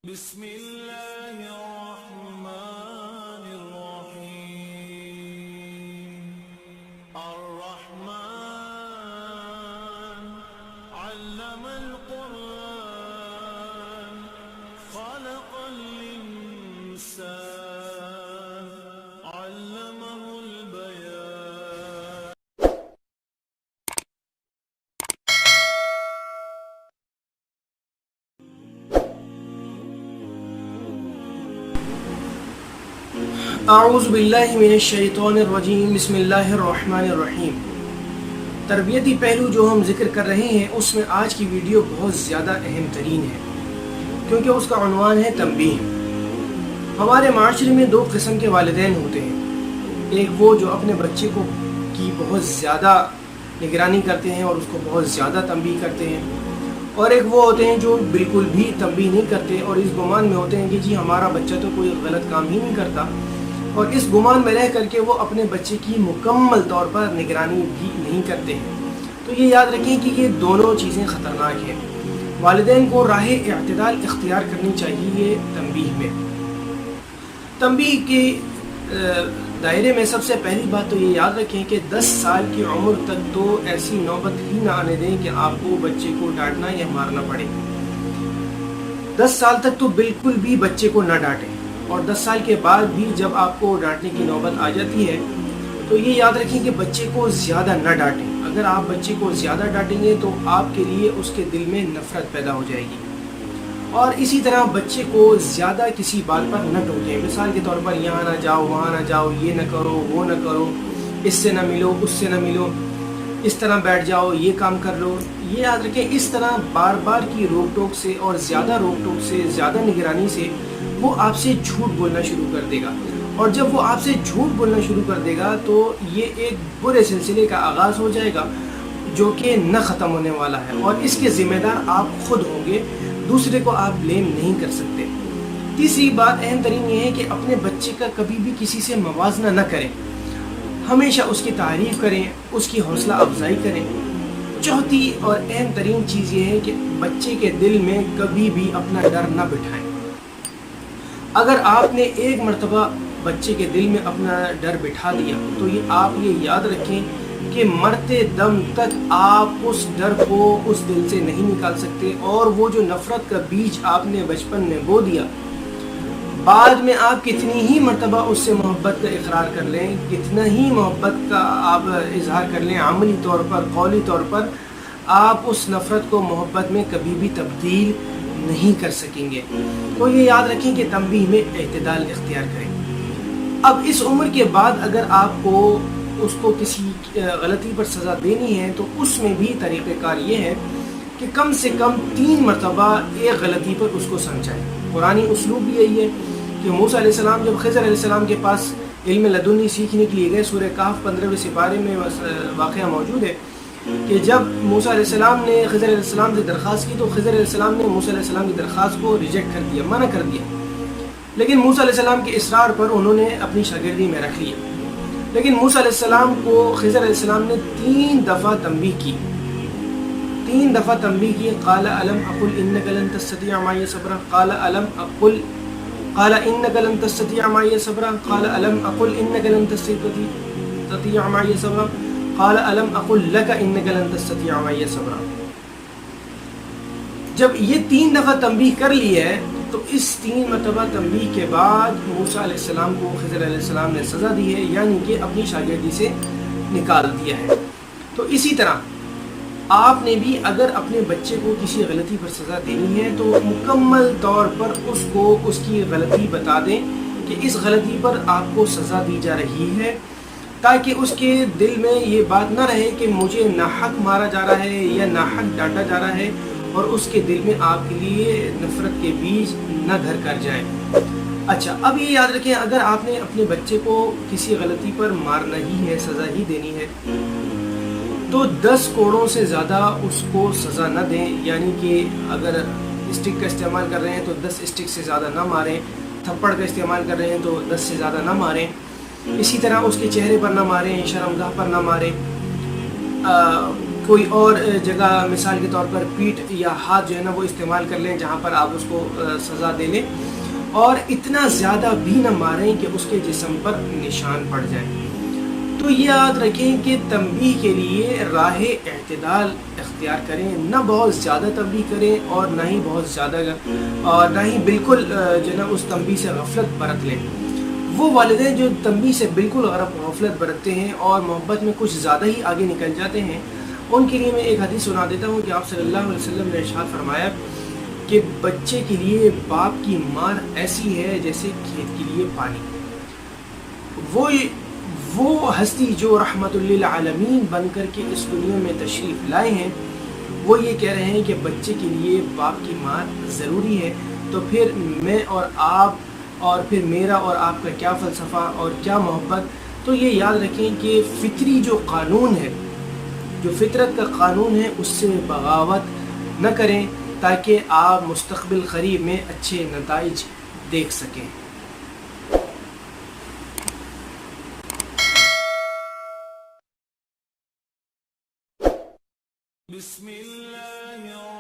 بسم الله الرحمن الرحيم الرحمن علم القرآن خلق الإنسان علمه البيان. اعوذ باللہ من الشیطان الرجیم بسم اللہ الرحمن الرحیم. تربیتی پہلو جو ہم ذکر کر رہے ہیں اس میں آج کی ویڈیو بہت زیادہ اہم ترین ہے کیونکہ اس کا عنوان ہے تنبیہ. ہمارے معاشرے میں دو قسم کے والدین ہوتے ہیں. ایک وہ جو اپنے بچے کو کی بہت زیادہ نگرانی کرتے ہیں اور اس کو بہت زیادہ تنبیہ کرتے ہیں، اور ایک وہ ہوتے ہیں جو بالکل بھی تنبیہ نہیں کرتے اور اس گمان میں ہوتے ہیں کہ جی ہمارا بچہ تو کوئی غلط کام ہی نہیں کرتا، اور اس گمان میں رہ کر کے وہ اپنے بچے کی مکمل طور پر نگرانی بھی نہیں کرتے ہیں. تو یہ یاد رکھیں کہ یہ دونوں چیزیں خطرناک ہیں. والدین کو راہ اعتدال اختیار کرنی چاہیے تنبیہ میں. تنبیہ کے دائرے میں سب سے پہلی بات تو یہ یاد رکھیں کہ 10 سال کی عمر تک تو ایسی نوبت ہی نہ آنے دیں کہ آپ کو بچے کو ڈانٹنا یا مارنا پڑے. 10 سال تک تو بالکل بھی بچے کو نہ ڈانٹیں، اور 10 سال کے بعد بھی جب آپ کو ڈانٹنے کی نوبت آ جاتی ہے تو یہ یاد رکھیں کہ بچے کو زیادہ نہ ڈانٹیں. اگر آپ بچے کو زیادہ ڈانٹیں گے تو آپ کے لیے اس کے دل میں نفرت پیدا ہو جائے گی. اور اسی طرح بچے کو زیادہ کسی بات پر نہ ٹوکیں. مثال کے طور پر یہاں نہ جاؤ، وہاں نہ جاؤ، یہ نہ کرو، وہ نہ کرو، اس سے نہ ملو، اس سے نہ ملو، اس طرح بیٹھ جاؤ، یہ کام کر لو. یہ یاد رکھیں اس طرح بار بار کی روک ٹوک سے اور زیادہ روک ٹوک سے، زیادہ نگرانی سے وہ آپ سے جھوٹ بولنا شروع کر دے گا. اور جب وہ آپ سے جھوٹ بولنا شروع کر دے گا تو یہ ایک برے سلسلے کا آغاز ہو جائے گا جو کہ نہ ختم ہونے والا ہے، اور اس کے ذمہ دار آپ خود ہوں گے، دوسرے کو آپ بلیم نہیں کر سکتے. تیسری بات اہم ترین یہ ہے کہ اپنے بچے کا کبھی بھی کسی سے موازنہ نہ کریں. ہمیشہ اس کی تعریف کریں، اس کی حوصلہ افزائی کریں. چوتھی اور اہم ترین چیز یہ ہے کہ بچے کے دل میں کبھی بھی اپنا ڈر نہ بٹھائیں. اگر آپ نے ایک مرتبہ بچے کے دل میں اپنا ڈر بٹھا دیا تو آپ یہ یاد رکھیں کہ مرتے دم تک آپ اس ڈر کو اس دل سے نہیں نکال سکتے، اور وہ جو نفرت کا بیج آپ نے بچپن میں بو دیا، بعد میں آپ کتنی ہی مرتبہ اس سے محبت کا اقرار کر لیں، کتنا ہی محبت کا آپ اظہار کر لیں عملی طور پر، قولی طور پر، آپ اس نفرت کو محبت میں کبھی بھی تبدیل نہیں کر سکیں گے. تو یہ یاد رکھیں کہ تنبیہ میں اعتدال اختیار کریں. اب اس عمر کے بعد اگر آپ کو اس کو کسی غلطی پر سزا دینی ہے تو اس میں بھی طریقہ کار یہ ہے کہ کم سے کم 3 مرتبہ ایک غلطی پر اس کو سمجھائیں. قرآنی اسلوب بھی یہی ہے کہ موسیٰ علیہ السلام جب خضر علیہ السلام کے پاس علم لدنی سیکھنے کے لیے گئے، سورہ کہف 15ویں سپارے میں واقعہ موجود ہے کہ جب موسیٰ علیہ السلام نے خضر علیہ السلام سے درخواست کی تو خضر علیہ السلام نے موسیٰ علیہ السلام کی درخواست کو ریجیکٹ کر دیا، منع کر دیا. لیکن موسیٰ علیہ السلام کے اصرار پر انہوں نے اپنی شاگردی میں رکھ لیا. لیکن موسیٰ علیہ السلام کو خضر علیہ السلام نے 3 دفعہ تنبیہ کی. قال الم اقل انک لن تستطيع معي صبرا، قال الم اقل قال انک لن تستطيع معي صبرا، قال الم اقل انک لن تستطيع معي صبرا، قال الم اقل لك انک لن تستطيع معي صبرا. جب یہ 3 دفعہ تنبیہ کر لی ہے تو اس 3 مرتبہ تنبیہ کے بعد موسیٰ علیہ السلام کو خضر علیہ السلام نے سزا دی ہے، یعنی کہ اپنی شاگردی سے نکال دیا ہے. تو اسی طرح آپ نے بھی اگر اپنے بچے کو کسی غلطی پر سزا دینی ہے تو مکمل طور پر اس کو اس کی غلطی بتا دیں کہ اس غلطی پر آپ کو سزا دی جا رہی ہے، تاکہ اس کے دل میں یہ بات نہ رہے کہ مجھے ناحق مارا جا رہا ہے یا ناحق ڈانٹا جا رہا ہے، اور اس کے دل میں آپ کے لیے نفرت کے بیج نہ گھر کر جائیں. اچھا، اب یہ یاد رکھیں اگر آپ نے اپنے بچے کو کسی غلطی پر مارنا ہی ہے، سزا ہی دینی ہے، تو 10 کوڑوں سے زیادہ اس کو سزا نہ دیں. یعنی کہ اگر اسٹک کا استعمال کر رہے ہیں تو 10 اسٹک سے زیادہ نہ ماریں، تھپڑ کا استعمال کر رہے ہیں تو 10 سے زیادہ نہ ماریں. اسی طرح اس کے چہرے پر نہ ماریں، شرمگاہ پر نہ ماریں. کوئی اور جگہ مثال کے طور پر پیٹھ یا ہاتھ جو ہے نا وہ استعمال کر لیں جہاں پر آپ اس کو سزا دے لیں، اور اتنا زیادہ بھی نہ ماریں کہ اس کے جسم پر نشان پڑ جائے۔ تو یہ یاد رکھیں کہ تنبیہ کے لیے راہ اعتدال اختیار کریں، نہ بہت زیادہ تنبیہ کریں اور نہ ہی بہت زیادہ اور نہ ہی بالکل جو ہے نا اس تنبیہ سے غفلت برت لیں۔ وہ والدین جو تنبیہ سے بالکل غفلت برتتے ہیں اور محبت میں کچھ زیادہ ہی آگے نکل جاتے ہیں، ان کے لیے میں ایک حدیث سنا دیتا ہوں کہ آپ صلی اللہ علیہ وسلم نے ارشاد فرمایا کہ بچے کے لیے باپ کی مار ایسی ہے جیسے کھیت کے لیے پانی۔ وہ ہستی جو رحمت للعالمین بن کر کے اس دنیا میں تشریف لائے ہیں، وہ یہ کہہ رہے ہیں کہ بچے کے لیے باپ کی مار ضروری ہے۔ تو پھر میں اور آپ اور پھر میرا اور آپ کا کیا فلسفہ اور کیا محبت۔ تو یہ یاد رکھیں کہ فطری جو قانون ہے، جو فطرت کا قانون ہے، اس سے بغاوت نہ کریں تاکہ آپ مستقبل قریب میں اچھے نتائج دیکھ سکیں۔ بسم اللہ